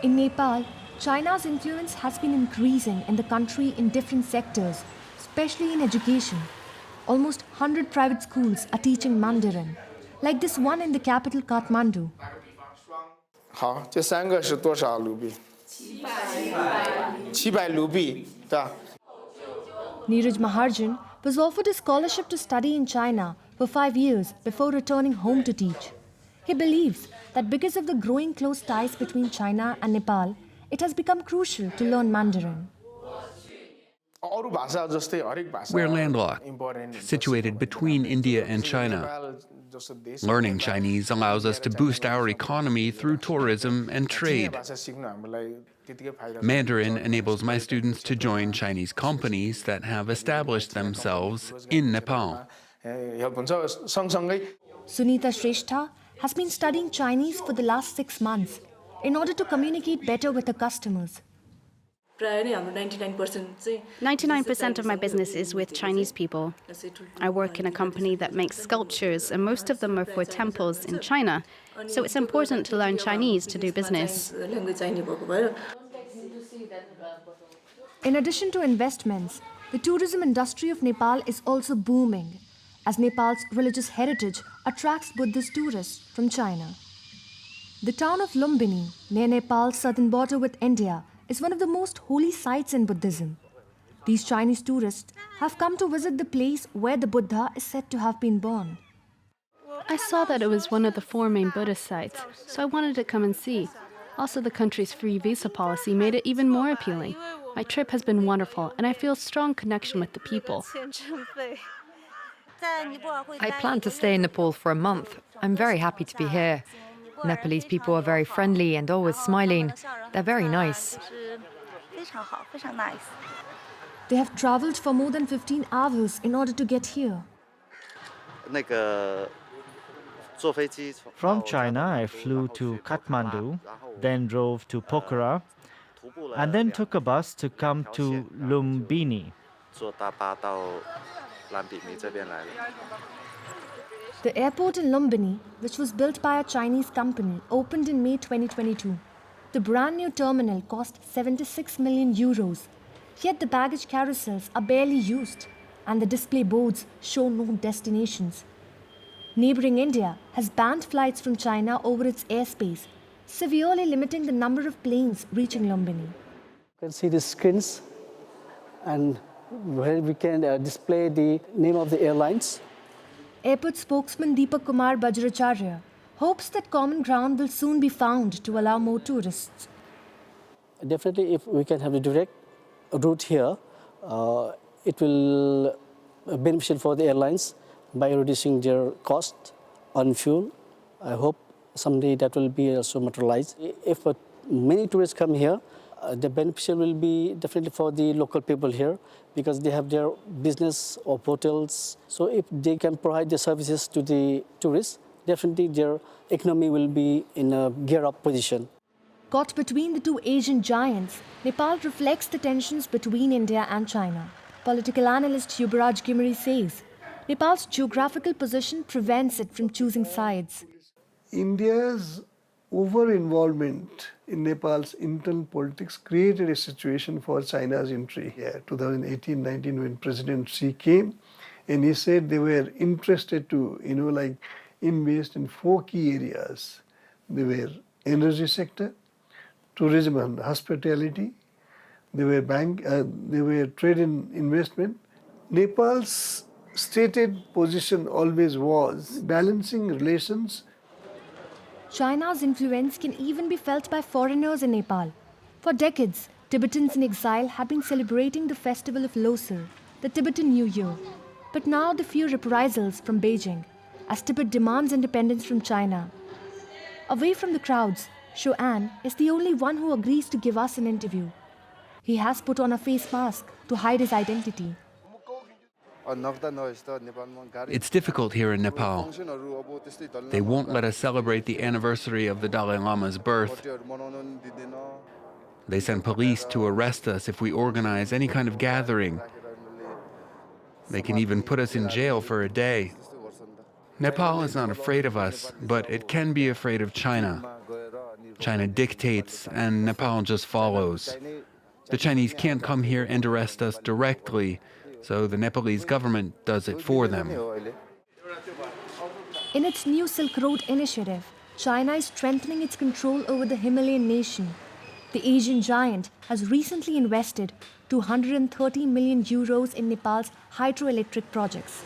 In Nepal, China's influence has been increasing in the country in different sectors, especially in education. Almost 100 private schools are teaching Mandarin, like this one in the capital Kathmandu. 好，这三个是多少卢比？700卢比，对吧？ Neeraj Maharjan was offered a scholarship to study in China for 5 years before returning home to teach. He believes that because of the growing close ties between China and Nepal, it has become crucial to learn Mandarin. We're landlocked, situated between India and China. Learning Chinese allows us to boost our economy through tourism and trade. Mandarin enables my students to join Chinese companies that have established themselves in Nepal. Sunita Shrestha has been studying Chinese for the last 6 months in order to communicate better with her customers. 99% of my business is with Chinese people. I work in a company that makes sculptures, and most of them are for temples in China. So it's important to learn Chinese to do business. In addition to investments, the tourism industry of Nepal is also booming, as Nepal's religious heritage attracts Buddhist tourists from China. The town of Lumbini, near Nepal's southern border with India, is one of the most holy sites in Buddhism. These Chinese tourists have come to visit the place where the Buddha is said to have been born. I saw that it was one of the 4 main Buddhist sites, so I wanted to come and see. Also, the country's free visa policy made it even more appealing. My trip has been wonderful, and I feel a strong connection with the people. I plan to stay in Nepal for a month. I'm very happy to be here. Nepalese people are very friendly and always smiling. They're very nice. They have traveled for more than 15 hours in order to get here. From China, I flew to Kathmandu, then drove to Pokhara, and then took a bus to come to Lumbini. The airport in Lumbini, which was built by a Chinese company, opened in May 2022. The brand new terminal cost 76 million euros. Yet the baggage carousels are barely used, and the display boards show no destinations. Neighboring India has banned flights from China over its airspace, severely limiting the number of planes reaching Lumbini. You can see the screens and where we can display the name of the airlines. Airport spokesman Deepak Kumar Bajracharya hopes that common ground will soon be found to allow more tourists. Definitely, if we can have a direct route here, it will be beneficial for the airlines by reducing their cost on fuel. I hope someday that will be also materialized. If many tourists come here, the beneficial will be definitely for the local people here because they have their business or hotels. So if they can provide the services to the tourists, definitely their economy will be in a gear-up position. Caught between the two Asian giants, Nepal reflects the tensions between India and China. Political analyst Yubaraj Gimri says, Nepal's geographical position prevents it from choosing sides. India's over-involvement in Nepal's internal politics created a situation for China's entry here. 2018-19, when President Xi came, and he said they were interested to, invest in 4 key areas. They were energy sector, tourism and hospitality. They were trade and investment. Nepal's stated position always was balancing relations. China's influence can even be felt by foreigners in Nepal. For decades, Tibetans in exile have been celebrating the festival of Losar, the Tibetan New Year. But now they fear reprisals from Beijing, as Tibet demands independence from China. Away from the crowds, Shoan is the only one who agrees to give us an interview. He has put on a face mask to hide his identity. It's difficult here in Nepal. They won't let us celebrate the anniversary of the Dalai Lama's birth. They send police to arrest us if we organize any kind of gathering. They can even put us in jail for a day. Nepal is not afraid of us, but it can be afraid of China. China dictates and Nepal just follows. The Chinese can't come here and arrest us directly, so the Nepalese government does it for them. In its new Silk Road initiative, China is strengthening its control over the Himalayan nation. The Asian giant has recently invested 230 million euros in Nepal's hydroelectric projects.